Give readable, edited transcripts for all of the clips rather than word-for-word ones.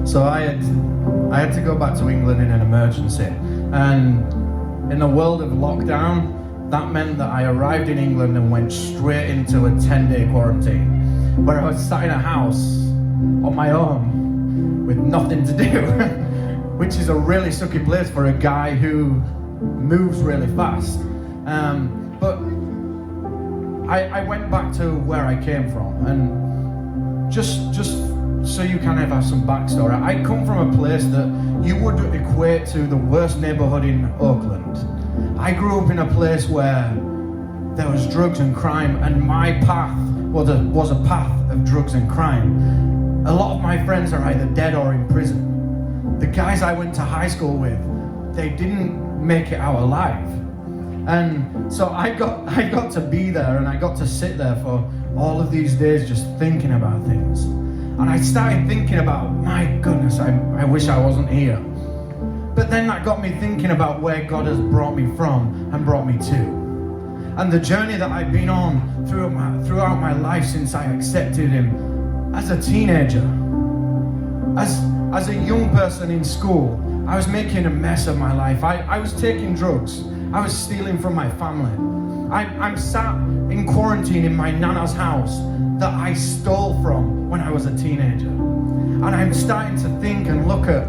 So I had to go back to England in an emergency, and in the world of lockdown, that meant that I arrived in England and went straight into a 10-day quarantine, where I was sat in a house on my own with nothing to do, which is a really sucky place for a guy who moves really fast. But I went back to where I came from, and just so you kind of have some backstory, I come from a place that you would equate to the worst neighbourhood in Oakland. I grew up in a place where there was drugs and crime, and my path was a path of drugs and crime. A lot of my friends are either dead or in prison. The guys I went to high school with, they didn't make it out alive. And so I got to be there, and I got to sit there for all of these days just thinking about things. And I started thinking about, my goodness, I wish I wasn't here. But then that got me thinking about where God has brought me from and brought me to. And the journey that I've been on throughout my life since I accepted Him as a teenager. As a young person in school, I was making a mess of my life. I was taking drugs. I was stealing from my family. I'm sat in quarantine in my nana's house that I stole from when I was a teenager. And I'm starting to think and look at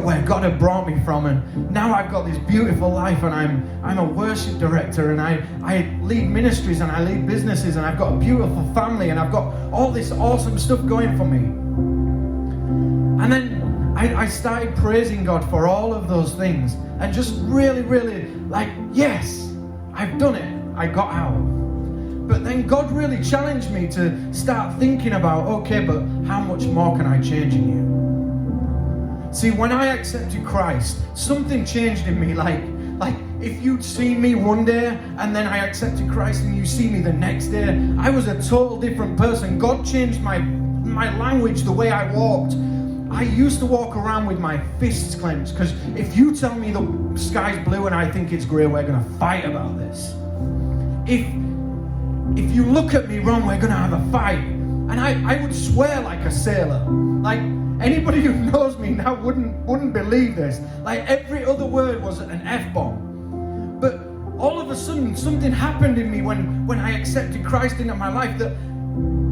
where God had brought me from, and now I've got this beautiful life, and I'm a worship director, and I lead ministries, and I lead businesses, and I've got a beautiful family, and I've got all this awesome stuff going for me. And then I started praising God for all of those things, and just really, really like, yes, I've done it, I got out. But then God really challenged me to start thinking about, okay, but how much more can I change in you? See, when I accepted Christ, something changed in me. Like if you'd seen me one day and then I accepted Christ and you see me the next day, I was a total different person. God changed my language, the way I walked. I used to walk around with my fists clenched, because if you tell me the sky's blue and I think it's grey, we're going to fight about this. If you look at me wrong, we're going to have a fight. And I would swear like a sailor. Like, anybody who knows me now wouldn't believe this. Like, every other word was an F-bomb. But all of a sudden, something happened in me when I accepted Christ into my life, that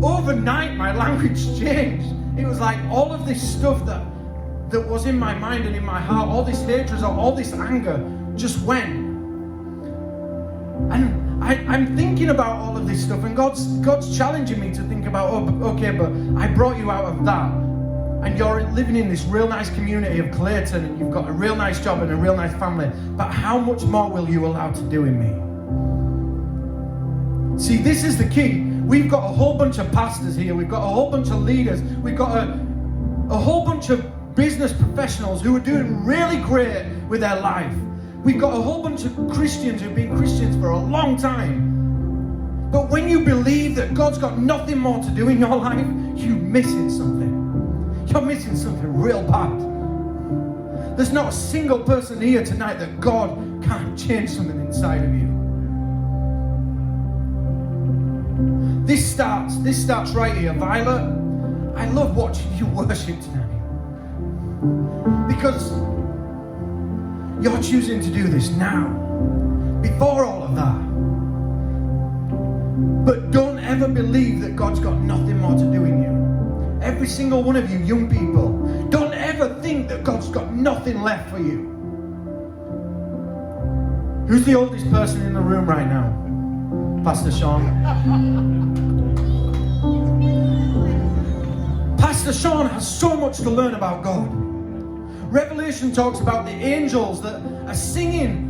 overnight my language changed. It was like all of this stuff that was in my mind and in my heart, all this hatred, all this anger just went. And I'm thinking about all of this stuff, and God's challenging me to think about, okay, but I brought you out of that, and you're living in this real nice community of Clayton, and you've got a real nice job and a real nice family, but how much more will you allow to do in me? See, this is the key. We've got a whole bunch of pastors here, we've got a whole bunch of leaders, we've got a whole bunch of business professionals who are doing really great with their life. We've got a whole bunch of Christians who've been Christians for a long time. But when you believe that God's got nothing more to do in your life, you're missing something. You're missing something real bad. There's not a single person here tonight that God can't change something inside of you. This starts right here. Violet, I love watching you worship tonight, because you're choosing to do this now, before all of that. But don't ever believe that God's got nothing more to do in you. Every single one of you young people, don't ever think that God's got nothing left for you. Who's the oldest person in the room right now? Pastor Sean. Pastor Sean has so much to learn about God. Revelation talks about the angels that are singing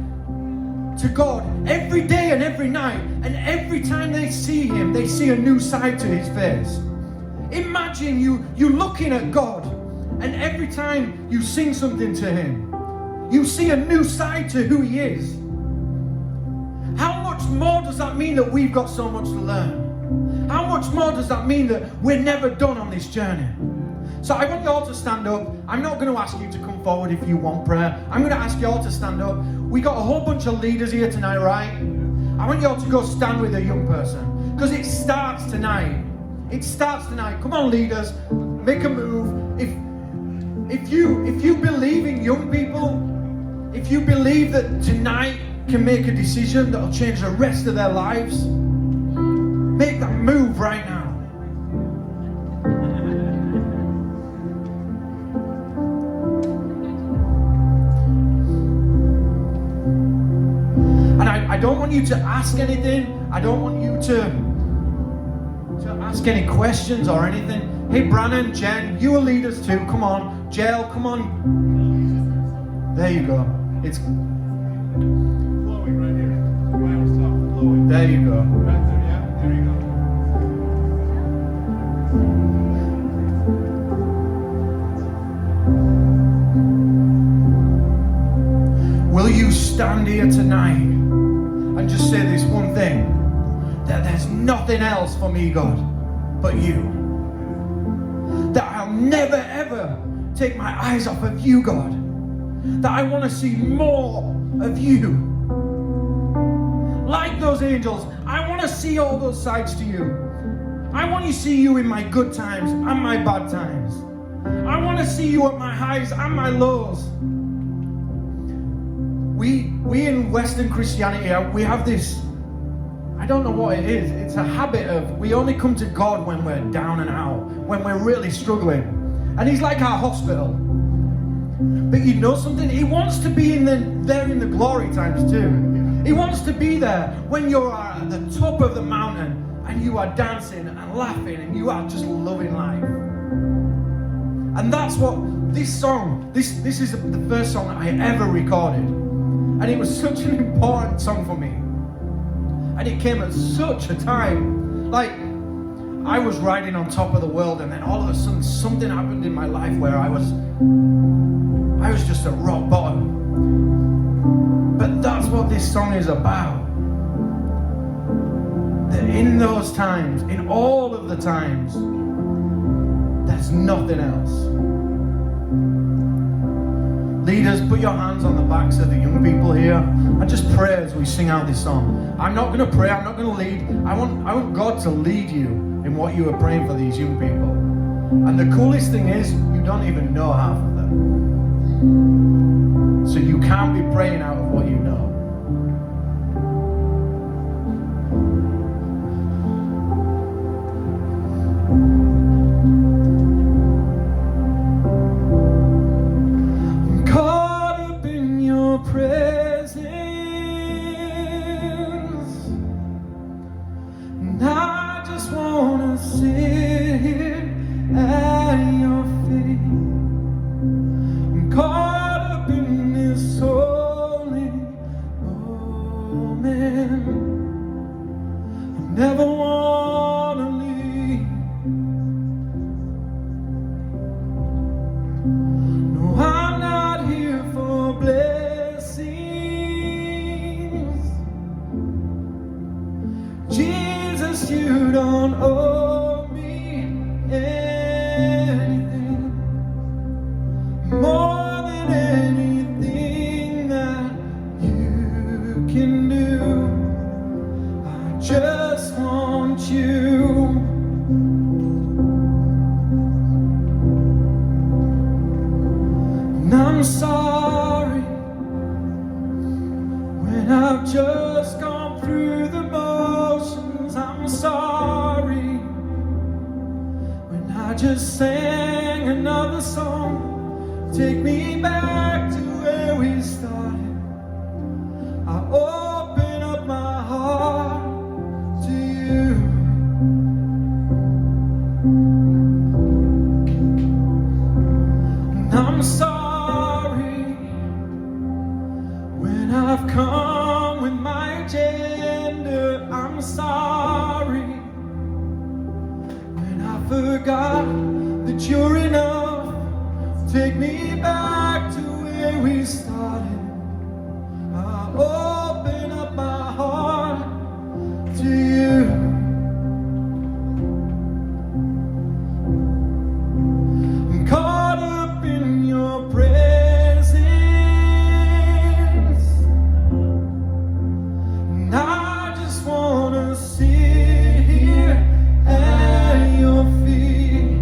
to God every day and every night, and every time they see Him, they see a new side to His face. Imagine you looking at God, and every time you sing something to Him, you see a new side to who He is. How much more does that mean that we've got so much to learn? How much more does that mean that we're never done on this journey? So I want you all to stand up. I'm not going to ask you to come forward if you want prayer. I'm going to ask you all to stand up. We got a whole bunch of leaders here tonight, right? I want you all to go stand with a young person, because it starts tonight. It starts tonight. Come on, leaders, make a move. if you believe that tonight can make a decision that'll change the rest of their lives, make that move right now. And I don't want you to ask anything. I don't want you to ask any questions or anything. Hey, Brannon, Jen, you are leaders too. Come on. Jael, come on. There you go. It's flowing right here. Right on top, flowing. there you go. Right there, yeah. There you go. Will you stand here tonight and just say this one thing? That there's nothing else for me, God, but you. That I'll never ever take my eyes off of you, God. That I want to see more of you. Like those angels, I want to see all those sides to you. I want to see you in my good times and my bad times. I want to see you at my highs and my lows. We in Western Christianity, we have this, I don't know what it is. It's a habit of, we only come to God when we're down and out, when we're really struggling. And He's like our hospital. But you know something? He wants to be there in the glory times too. He wants to be there when you're at the top of the mountain and you are dancing and laughing and you are just loving life. And that's what this song, this is the first song I ever recorded. And it was such an important song for me. And it came at such a time. Like, I was riding on top of the world, and then all of a sudden something happened in my life where I was just at rock bottom. But that's what this song is about. That in those times, in all of the times, there's nothing else. Leaders, put your hands on the backs of the young people here and just pray as we sing out this song. I'm not going to pray, I'm not going to lead. I want God to lead you in what you are praying for these young people. And the coolest thing is, you don't even know half of them. So you can't be praying out of what you know. Never wanna leave. No, I'm not here for blessings. Jesus, you don't owe me anything more than anything that you can do. Just want you. And I'm sorry when I've just gone through the motions. I'm sorry when I just sang another song. Take me back to where we started. I open up my heart. And I'm sorry when I've come with my agenda. I'm sorry when I forgot that you're enough. Take me back to where we started. I open up my heart to you. I'm caught up in your presence, and I just wanna sit here at your feet.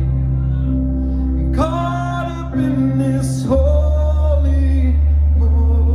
I'm caught up in this holy moment.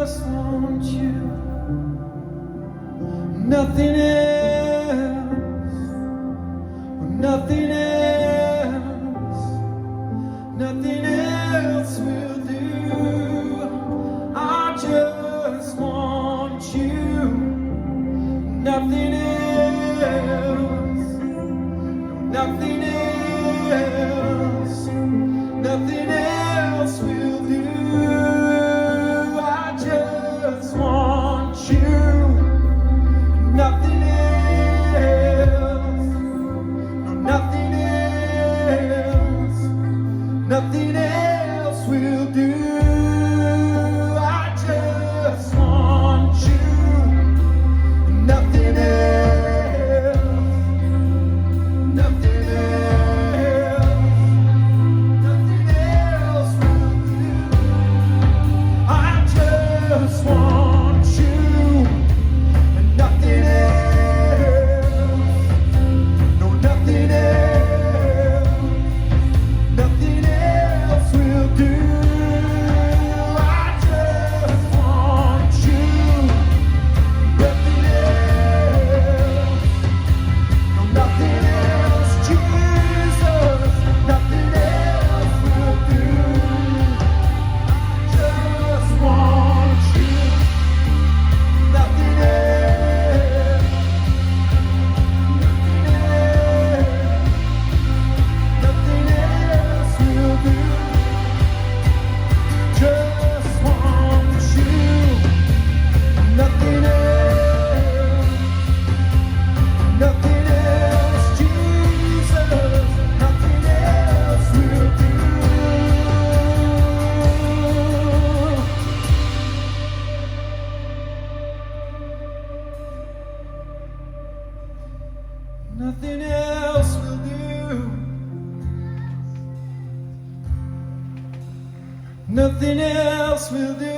just want you, nothing else, nothing else, nothing else will do. I just want you, nothing else, nothing else, nothing else will do. I just want you, nothing else, no, nothing else, nothing else will do. I just want you, nothing else, nothing else, nothing else will do. I just want you, and nothing else, no, nothing else, nothing else will do. I just want you, nothing else, no, nothing else, Jesus, nothing else will do. Just want you, nothing else, nothing else will do. Just want you, nothing else, nothing else, Jesus, nothing else will do. Nothing else will do. Nothing else will do.